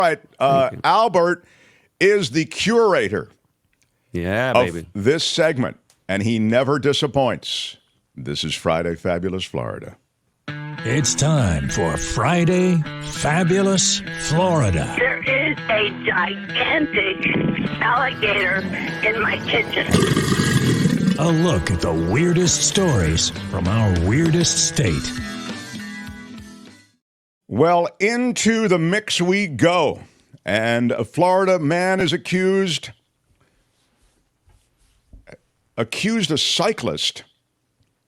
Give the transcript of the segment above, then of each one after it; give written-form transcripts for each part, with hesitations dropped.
Right. Albert is the curator baby. of this segment, and he never disappoints. This is Friday Fabulous Florida. It's time for Friday Fabulous Florida. There is a gigantic alligator in my kitchen. A look at the weirdest stories from our weirdest state. Well, into the mix we go. And a Florida man is accused a cyclist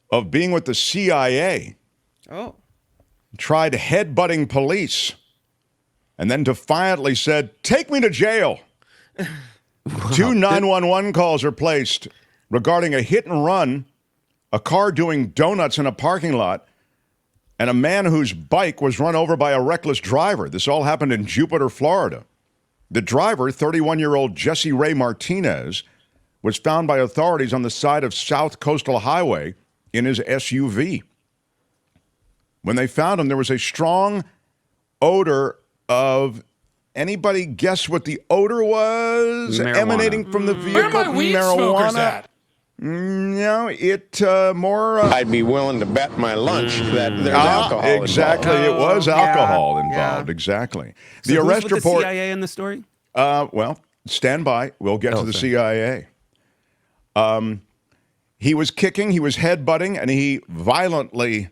of being with the CIA. Oh. Tried headbutting police and then defiantly said, "Take me to jail." Two 911 calls are placed regarding a hit and run, a car doing donuts in a parking lot, and a man whose bike was run over by a reckless driver. This all happened in Jupiter, Florida. The driver, 31-year-old Jesse Ray Martinez, was found by authorities on the side of South Coastal Highway in his SUV. When they found him, there was a strong odor of, anybody guess what the odor was? Marijuana. Emanating from the vehicle. Where are my weed smokers at? No, more... I'd be willing to bet my lunch that there's alcohol exactly. involved. It was alcohol involved. Yeah. Exactly. So The who's arrest with report... the CIA in the story? Well, stand by. We'll get to the CIA. He was kicking, he was headbutting, and he violently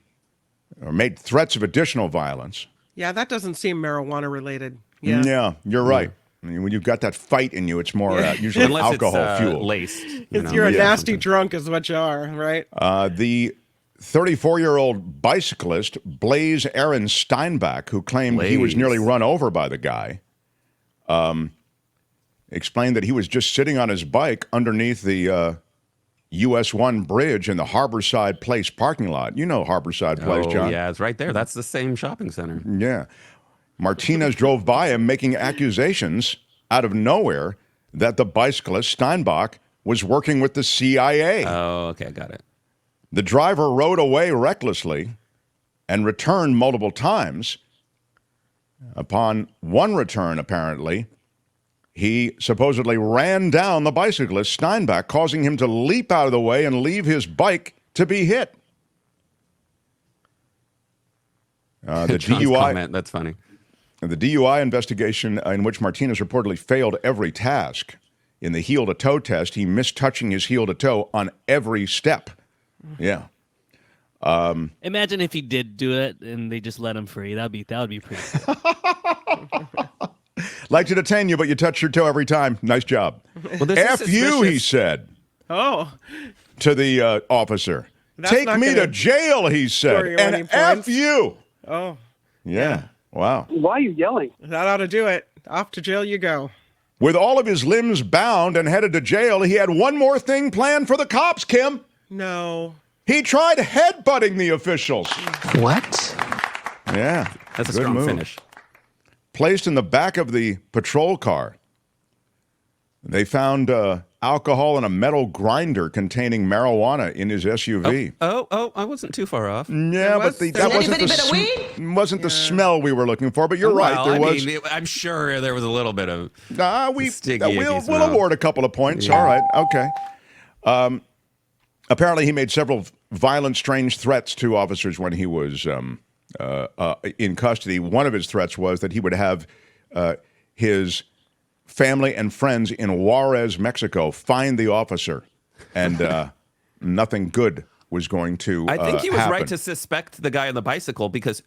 made threats of additional violence. Yeah, that doesn't seem marijuana related. Yeah. Yeah, you're right. I mean, when you've got that fight in you, it's more usually Unless alcohol it's fueled. laced. You're a nasty drunk is what you are, right? The 34-year-old bicyclist, Blaze Aaron Steinbach, who claimed he was nearly run over by the guy, explained that he was just sitting on his bike underneath the US 1 bridge in the Harborside Place parking lot. You know Harborside Place, John. Yeah, it's right there. That's the same shopping center. Yeah. Martinez drove by him making accusations out of nowhere that the bicyclist, Steinbach, was working with the CIA. Oh, okay, I got it. The driver rode away recklessly and returned multiple times. Upon one return, apparently, he supposedly ran down the bicyclist, Steinbach, causing him to leap out of the way and leave his bike to be hit. The John's DUI comment, that's funny. The DUI investigation, in which Martinez reportedly failed every task. In the heel-to-toe test, he missed touching his heel-to-toe on every step. Yeah. Imagine if he did do it and they just let him free. That would be pretty cool. Like to detain you, but you touch your toe every time. Nice job. Well, F you, he said Oh. to the officer. That's Take not me gonna to jail, he score said. you any And F points. you. Oh. Yeah. Wow. Why are you yelling? That ought to do it. Off to jail you go. With all of his limbs bound and headed to jail, he had one more thing planned for the cops, Kim. No. He tried headbutting the officials. What? Yeah. That's a good strong move. finish. Placed in the back of the patrol car, they found alcohol in a metal grinder containing marijuana in his SUV. Oh, I wasn't too far off. Yeah, but that wasn't the smell we were looking for. But you're right. Well, There was. I'm sure there was a little bit of We'll award a couple of points. Yeah. All right. Okay. Apparently, he made several violent, strange threats to officers when he was in custody. One of his threats was that he would have his family and friends in Juarez, Mexico, find the officer, and nothing good was going to I think he was happen. right to suspect the guy on the bicycle because,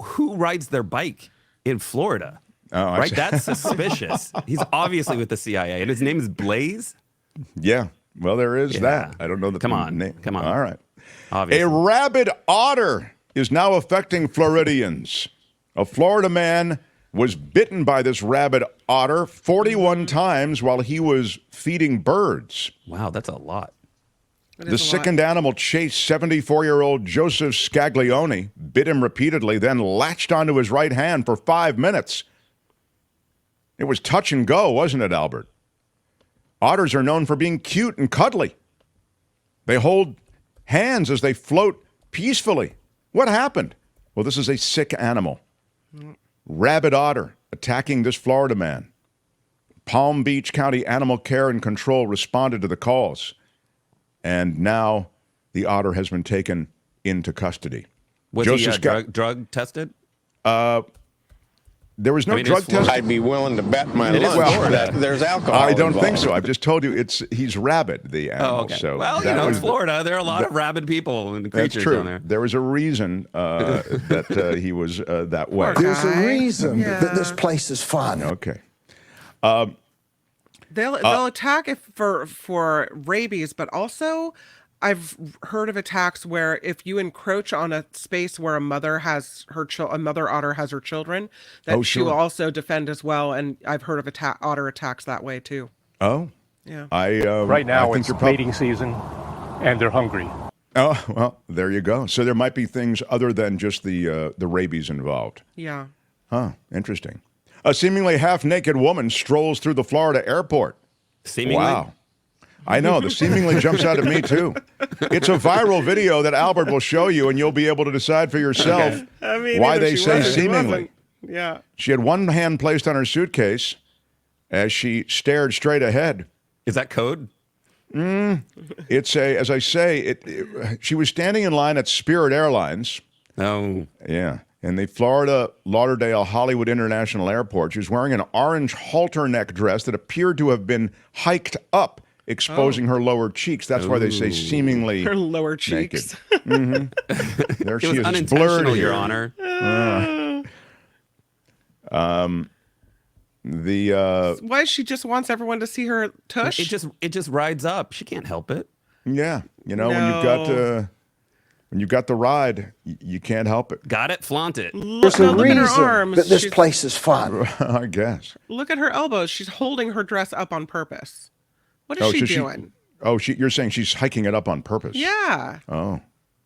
who rides their bike in Florida? Oh, I right? see. That's suspicious. He's obviously with the CIA, and his name is Blaze? Yeah. Well, there is that. I don't know the Come on. name. Come on. All right. Obviously. A rabid otter is now affecting Floridians. A Florida man was bitten by this rabid otter 41 times while he was feeding birds. Wow, that's a lot. The sickened animal chased 74-year-old Joseph Scaglione, bit him repeatedly, then latched onto his right hand for 5 minutes. It was touch and go, wasn't it, Albert? Otters are known for being cute and cuddly. They hold hands as they float peacefully. What happened? Well, this is a sick animal. Rabid otter attacking this Florida man. Palm Beach County Animal Care and Control responded to the calls, and now the otter has been taken into custody. Was Joseph he drug tested? There was no it's drug Florida. test. I'd be willing to bet my It is lunch Florida. that there's alcohol I don't think involved. so. I've just told you he's rabid, the animal. Oh, okay. So well, that it's was Florida. There are a lot of rabid people and That's creatures true. down there. There was a reason that he was that way. There's a Guy. reason Yeah. that this place is fun. Okay. They'll attack if for rabies, but also I've heard of attacks where if you encroach on a space where a mother has a mother otter has her children, that Oh, she will sure. also defend as well. And I've heard of otter attacks that way too. Oh, Yeah. Right now, I think it's you're probably. mating season, and they're hungry. Oh well, there you go. So there might be things other than just the rabies involved. Yeah. Huh? Interesting. A seemingly half-naked woman strolls through the Florida airport. Seemingly. Wow. I know, the seemingly jumps out at me too. It's a viral video that Albert will show you, and you'll be able to decide for yourself I mean, why either they she say was or she seemingly. wasn't. Yeah. She had one hand placed on her suitcase as she stared straight ahead. Is that code? It's as I say, she was standing in line at Spirit Airlines. No. Yeah. In the Florida Lauderdale Hollywood International Airport. She was wearing an orange halter neck dress that appeared to have been hiked up, exposing her lower cheeks. That's why they say seemingly Her lower naked. cheeks. There It she was is. It's unintentional, blurred Your here. Honor. Why she just wants everyone to see her tush? It just rides up. She can't help it. Yeah. You know, No. when you've got the ride, you can't help it. Got it? Flaunt it. There's a look at her reason arms. that this She's- place is fun. I guess. Look at her elbows. She's holding her dress up on purpose. What is she so doing? you're saying she's hiking it up on purpose? Yeah. Oh.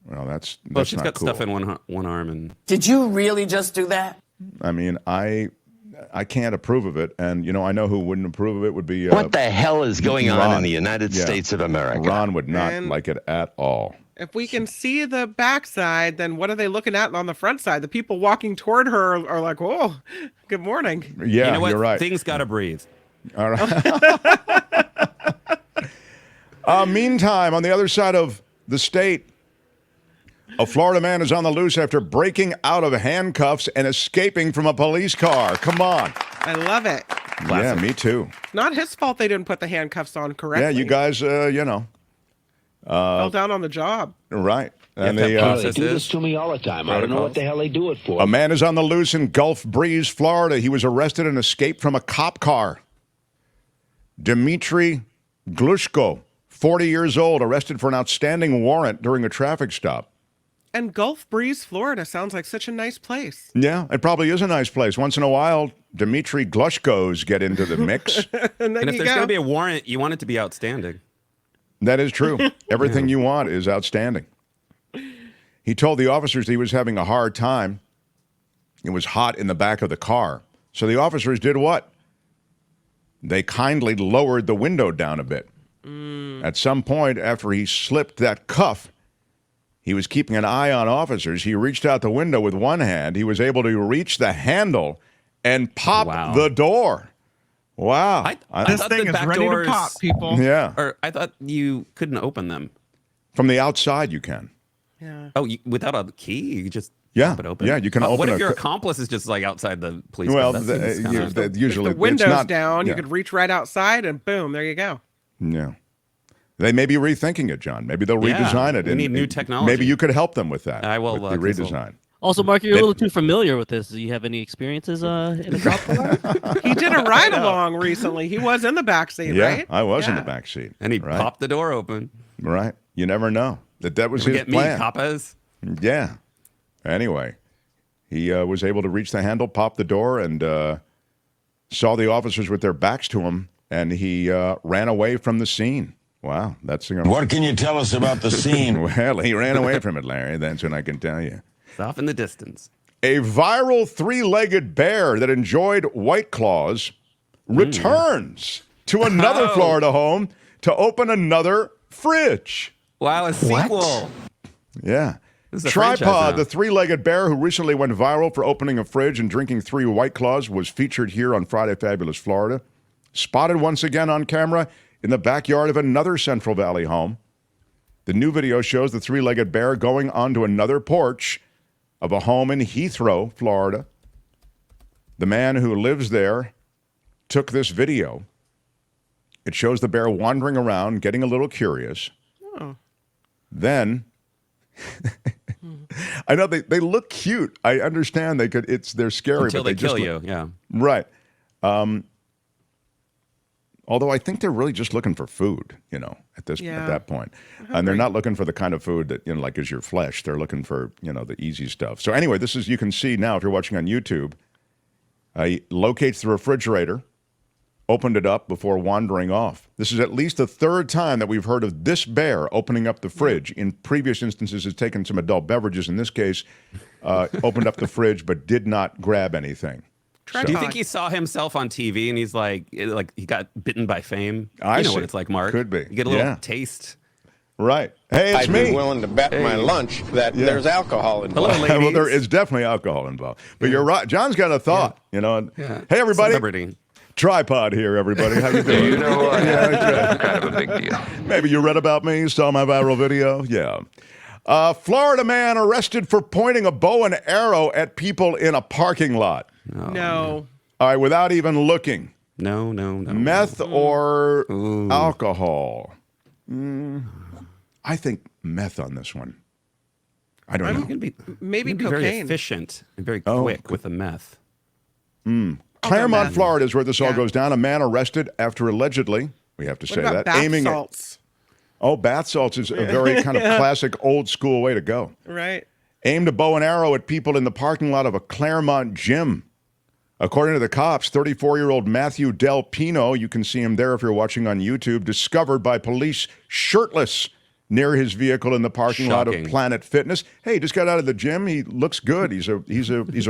Well, that's Well, she's not got cool. stuff in one arm and Did you really just do that? I mean, I can't approve of it, and I know who wouldn't approve of it would be What the hell is going on Ron. in the United Yeah. States of America? Ron would not And- like it at all. If we can see the backside, then what are they looking at on the front side? The people walking toward her are like, "Whoa, good morning." Yeah, you know what? you're right. Things gotta breathe. All right. Meantime, on the other side of the state, a Florida man is on the loose after breaking out of handcuffs and escaping from a police car. Come on. I love it. Yeah, me too. Not his fault they didn't put the handcuffs on correctly. Yeah, you guys, fell down on the job. right. And that the, process They do is this to me all the time. I don't know what the hell they do it for. a man is on the loose in Gulf Breeze, Florida. He was arrested and escaped from a cop car. Dmitry Glushko, 40 years old, arrested for an outstanding warrant during a traffic stop. And Gulf Breeze, Florida sounds like such a nice place. Yeah, it probably is a nice place. Once in a while, Dmitry Glushkos get into the mix. And then And if you there's go. gonna be a warrant, you want it to be outstanding. That is true. Everything you want is outstanding. He told the officers he was having a hard time. It was hot in the back of the car. So the officers did what? They kindly lowered the window down a bit. At some point, after he slipped that cuff, he was keeping an eye on officers. He reached out the window with one hand. He was able to reach the handle and pop Wow. the door. Wow. I This thought thing the is back ready doors, to pop, people. Yeah. Or I thought you couldn't open them. From the outside, you can. Yeah. Oh, without a key, you just Yeah. pop it open. Yeah, you can open What a if your co- accomplice is just like outside the police? Well, car? That seems kinda- usually If the window's it's not, down, yeah. you could reach right outside and boom, there you go. Yeah. They may be rethinking it, John. Maybe they'll Yeah, redesign it. we and need new technology. Maybe you could help them with that. I will, with the consult. redesign. Also, Mark, you're a little too familiar with this. Do you have any experiences in a cop car? He did a ride along recently. He was in the backseat, Yeah, right? I was in the Yeah. back seat. and he right? popped the door open. Right. You never know. That was his Forget me, plan. coppers. Yeah. Anyway, he was able to reach the handle, pop the door, and saw the officers with their backs to him, and he ran away from the scene. Wow, that's What can you tell us about the scene? Well, he ran away from it, Larry. That's what I can tell you. It's off in the distance. A viral three-legged bear that enjoyed White Claws returns to another Oh. Florida home to open another fridge. Wow, a sequel. Yeah. This is a franchise Tripod, now. the three-legged bear who recently went viral for opening a fridge and drinking 3 White Claws, was featured here on Friday Fabulous Florida. Spotted once again on camera in the backyard of another Central Valley home. The new video shows the three-legged bear going onto another porch of a home in Heathrow, Florida. The man who lives there took this video. It shows the bear wandering around, getting a little curious. Oh. Then, I know they look cute. I understand they're scary, Until but they just kill you, yeah. Right. Although I think they're really just looking for food, at that point. And they're not looking for the kind of food that, like is your flesh. They're looking for, the easy stuff. So anyway, you can see now if you're watching on YouTube, he locates the refrigerator, opened it up before wandering off. This is at least the third time that we've heard of this bear opening up the fridge. In previous instances, has taken some adult beverages. In this case, opened up the fridge but did not grab anything. Do you think he saw himself on TV and he's like he got bitten by fame? I know see. what it's like, Mark. Could be. You get a little taste. Right. Hey, it's I'd me. be willing to bet my lunch that there's alcohol involved. Hello, ladies. Well, there is definitely alcohol involved. But you're right. John's got a thought, and, Hey, everybody. Celebrity. Tripod here, everybody. How you doing? You know what? That's kind of a big deal. Maybe you read about me, saw my viral video. Yeah. Florida man arrested for pointing a bow and arrow at people in a parking lot. No. All right, without even looking. No. Meth or alcohol? I think meth on this one. I don't know. Maybe Be cocaine. very efficient and very quick with the meth. Claremont, Florida is where this all goes down. A man arrested after allegedly, we have to say What about that, bath aiming salts? bath salts is a very kind of classic old school way to go. Right. Aimed a bow and arrow at people in the parking lot of a Claremont gym. According to the cops, 34-year-old Matthew Del Pino, you can see him there if you're watching on YouTube, discovered by police shirtless near his vehicle in the parking lot of Planet Fitness. Hey, he just got out of the gym. He looks good. He's a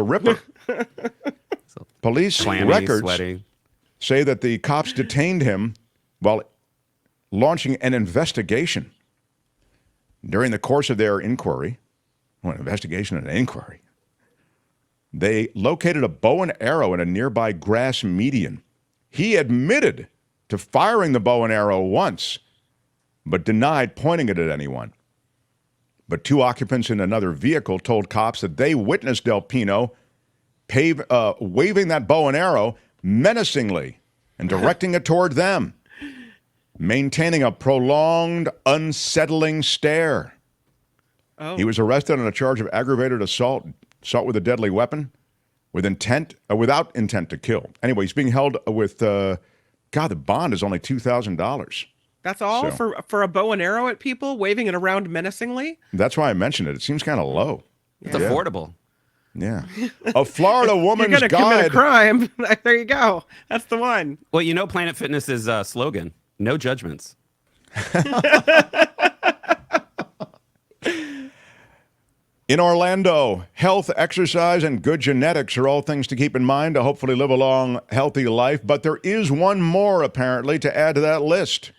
ripper. Police records say that the cops detained him while launching an investigation. During the course of their inquiry, an investigation and an inquiry, they located a bow and arrow in a nearby grass median. He admitted to firing the bow and arrow once, but denied pointing it at anyone. But 2 occupants in another vehicle told cops that they witnessed Del Pino waving that bow and arrow menacingly and directing it toward them, maintaining a prolonged, unsettling stare. Oh. He was arrested on a charge of aggravated assault with a deadly weapon, without intent to kill. Anyway, he's being held with, the bond is only $2,000. That's all for a bow and arrow at people, waving it around menacingly? That's why I mentioned it. It seems kind of low. It's affordable. Yeah. A Florida woman's You're gonna commit a guide. crime. There you go. That's the one. Well, Planet Fitness's slogan: "No judgments." In Orlando, health, exercise, and good genetics are all things to keep in mind to hopefully live a long, healthy life. But there is one more, apparently, to add to that list.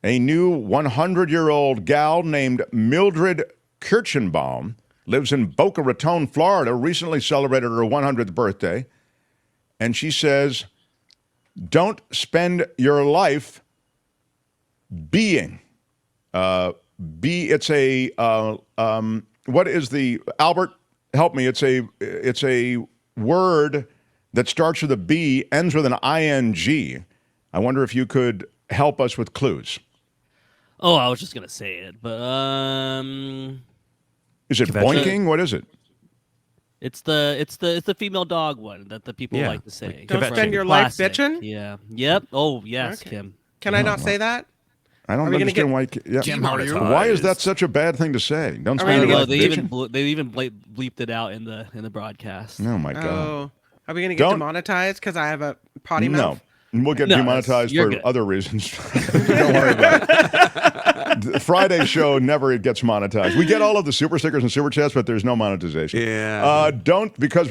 A new 100-year-old gal named Mildred Kirchenbaum lives in Boca Raton, Florida, recently celebrated her 100th birthday. And she says, don't spend your life being. What is the, Albert, help me. It's a word that starts with a B, ends with an ing. I wonder if you could help us with clues. Oh, I was just gonna say it, but Is it boinking? What is it? It's the female dog one that the people like to say. Don't spend your life bitching? Yeah. Yep. Oh, yes, Okay. Kim. Can I not say that? I don't understand why. Kim, how are you? Why is that such a bad thing to say? Don't Are spend we your gonna life They bitching. even bleeped it out in the broadcast. Oh my God! Oh, are we gonna get demonetized because I have a potty mouth? No, we'll get demonetized you're for good. other reasons. Don't worry about it. The Friday show never gets monetized. We get all of the super stickers and super chats, but there's no monetization. Yeah. Because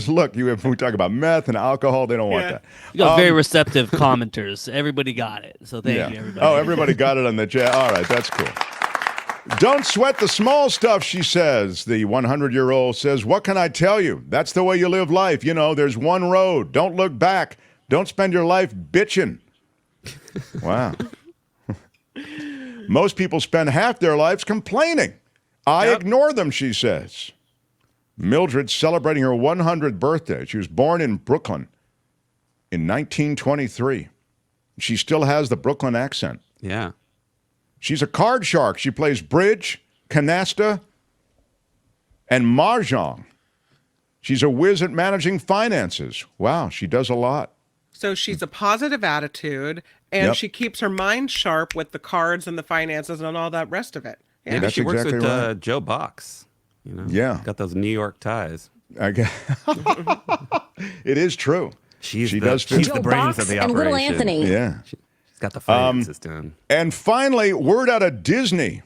look, we talk about meth and alcohol. They don't want that. You got very receptive commenters. Everybody got it. So thank you, everybody. Oh, everybody got it on the chat. All right, that's cool. Don't sweat the small stuff, she says. The 100-year-old says, what can I tell you? That's the way you live life. You know, there's one road. Don't look back. Don't spend your life bitching. Wow. Most people spend half their lives complaining. I ignore them, she says. Mildred's celebrating her 100th birthday. She was born in Brooklyn in 1923. She still has the Brooklyn accent. Yeah. She's a card shark. She plays bridge, canasta, and mahjong. She's a whiz at managing finances. Wow, she does a lot. So she's a positive attitude, and Yep. she keeps her mind sharp with the cards and the finances and all that rest of it. Yeah. Maybe That's she works exactly with right. Joe Box. You know, Yeah. got those New York ties. I guess. It is true. She's She does fit. she's the brains of the and operation. little Anthony. Yeah. She's got the finances done. And finally, word out of Disney.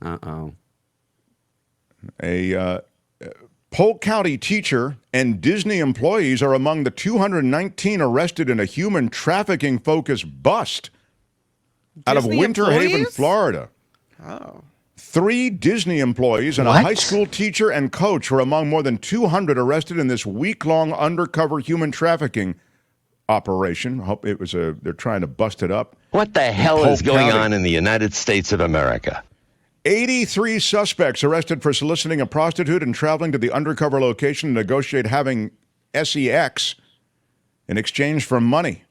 Uh-oh. A Polk County teacher and Disney employees are among the 219 arrested in a human trafficking-focused bust out of Disney Winter Haven, employees? Florida. Oh. 3 Disney employees and a high school teacher and coach were among more than 200 arrested in this week-long undercover human trafficking operation. I hope it was they're trying to bust it up. What the hell Polk is going County. on in the United States of America? 83 suspects arrested for soliciting a prostitute and traveling to the undercover location to negotiate having sex in exchange for money.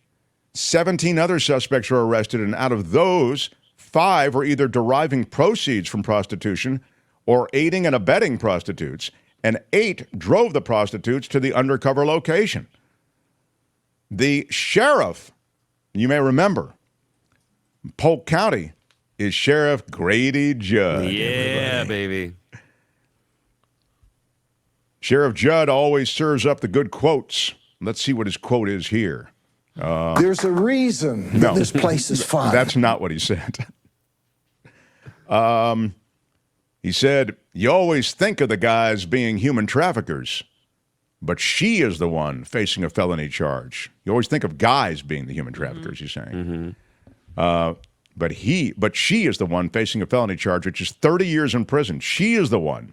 17 other suspects were arrested, and out of those, 5 were either deriving proceeds from prostitution or aiding and abetting prostitutes, and 8 drove the prostitutes to the undercover location. The sheriff, you may remember, Polk County, is Sheriff Grady Judd. Yeah, baby. Sheriff Judd always serves up the good quotes. Let's see what his quote is here. There's a reason that No. this place is fun. That's not what he said. He said, you always think of the guys being human traffickers, but she is the one facing a felony charge. You always think of guys being the human traffickers, he's saying. But she is the one facing a felony charge, which is 30 years in prison. She is the one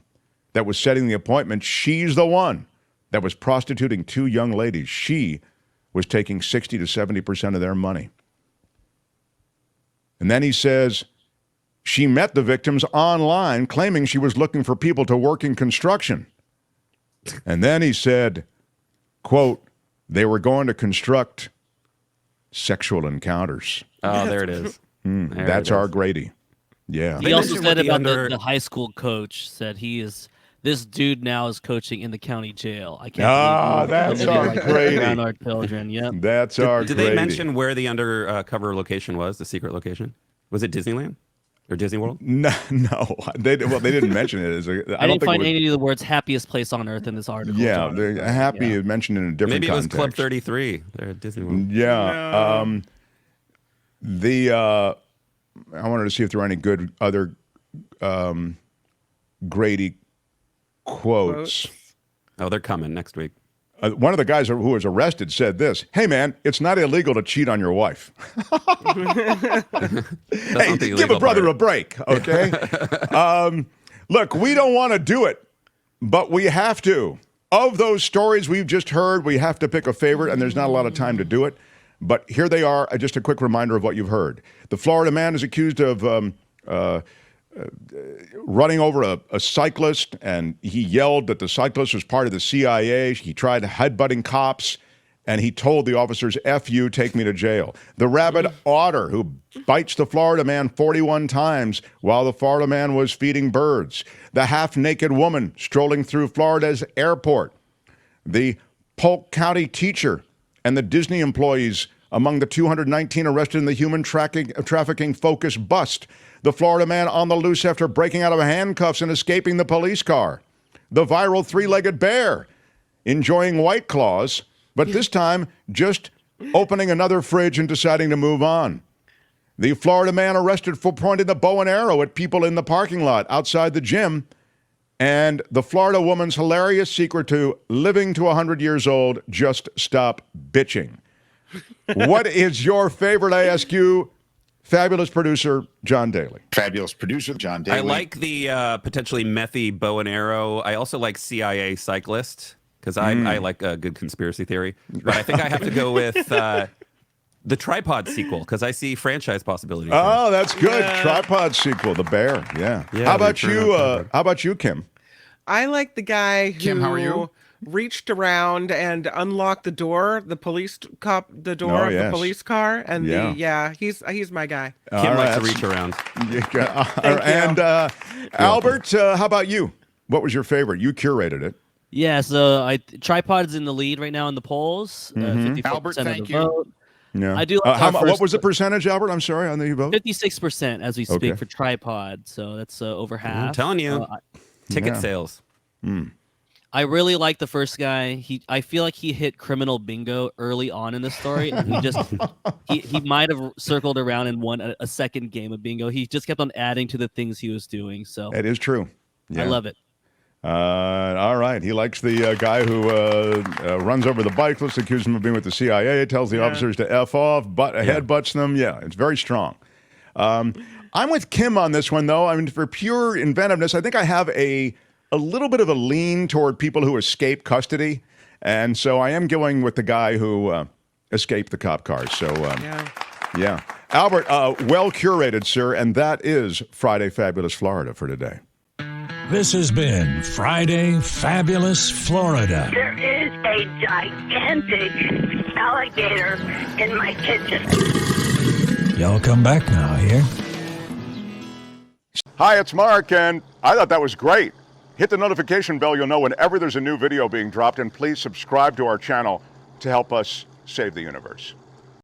that was setting the appointment. She's the one that was prostituting 2 young ladies. She was taking 60 to 70% of their money. And then he says, she met the victims online, claiming she was looking for people to work in construction. And then he said, quote, they were going to construct sexual encounters. Oh, there it is. There That's it our is. Grady. Yeah. He also mentioned said what the about the high school coach, said this dude now is coaching in the county jail. I can't believe that's somebody our like Grady. around our children. Yep. That's our Did Grady. they mention where the undercover location was, the secret location? Was it Disneyland or Disney World? No. They didn't mention it. I didn't find it was, any of the words "happiest place on earth" in this article. Yeah, John. they're happy mentioned in a different Maybe it was context. Club 33 there at Disney World. Yeah. I wanted to see if there were any good other Grady quotes. Oh, they're coming next week. One of the guys who was arrested said this, hey, man, it's not illegal to cheat on your wife. Hey, give a brother a break, okay? Look, we don't want to do it, but we have to. Of those stories we've just heard, we have to pick a favorite, and there's not a lot of time to do it. But here they are, just a quick reminder of what you've heard. The Florida man is accused of running over a cyclist, and he yelled that the cyclist was part of the CIA. He tried headbutting cops, and he told the officers, F you, take me to jail. The rabid otter who bites the Florida man 41 times while the Florida man was feeding birds. The half-naked woman strolling through Florida's airport. The Polk County teacher and the Disney employees among the 219 arrested in the human trafficking-focused bust. The Florida man on the loose after breaking out of handcuffs and escaping the police car. The viral 3-legged bear enjoying White Claws, but this time just opening another fridge and deciding to move on. The Florida man arrested for pointing the bow and arrow at people in the parking lot outside the gym. And the Florida woman's hilarious secret to living to 100 years old, just stop bitching. What is your favorite, I ask you? Fabulous producer John Daly. Fabulous producer John Daly. I like the potentially methy bow and arrow. I also like CIA cyclist because I like a good conspiracy theory. But I think I have to go with the Tripod sequel because I see franchise possibilities. Oh, that's good. Tripod sequel, The Bear. Yeah. How about you? How about you, Kim? I like the guy who Kim, how are you? reached around and unlocked the door, the police door of the police car, and he's my guy. Kim likes to reach around. And Albert, how about you? What was your favorite? You curated it. Yeah, so Tripod's in the lead right now in the polls. 54% Albert, of thank the you. vote. Yeah. I do. Like what was the percentage, Albert? I'm sorry, on the vote. 56% as we speak for Tripod, so that's over half. I'm telling you, ticket sales. I really like the first guy. I feel like he hit criminal bingo early on in the story. And he might have circled around and won a second game of bingo. He just kept on adding to the things he was doing. So it is true. Yeah. I love it. All right. He likes the guy who runs over the bike. Let's accuse him of being with the CIA. Tells the officers to F off, headbutts them. Yeah, it's very strong. I'm with Kim on this one, though. I mean, for pure inventiveness, I think I have a little bit of a lean toward people who escape custody. And so I am going with the guy who escaped the cop cars. So, yeah. Albert, well curated, sir. And that is Friday Fabulous Florida for today. This has been Friday Fabulous Florida. There is a gigantic alligator in my kitchen. Y'all come back now here. Hi, it's Mark, and I thought that was great. Hit the notification bell. You'll know whenever there's a new video being dropped, and please subscribe to our channel to help us save the universe.